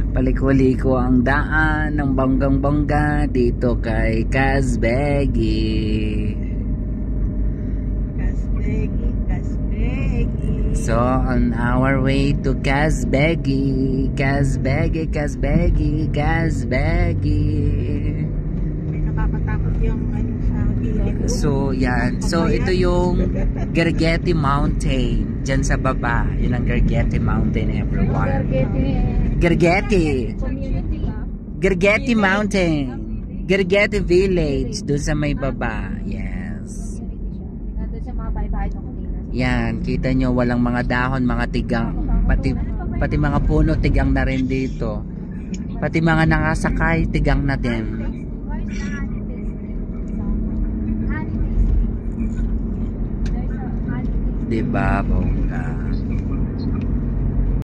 Paliko-liko ang daan ng banggang-bangga dito kay Kazbegi. So on our way to Kazbegi. Nakakatakot yung sa gilid. So yan. So ito yung Gergeti Mountain. Diyan sa baba. Yun ang Gergeti Mountain, everyone. Gergeti. Gergeti Mountain. Gergeti Village. Doon sa may baba. Yes. Yan. Kita nyo walang mga dahon, mga tigang. Pati mga puno, tigang na rin dito. Pati mga nakasakay, tigang na din. Diba, bongga?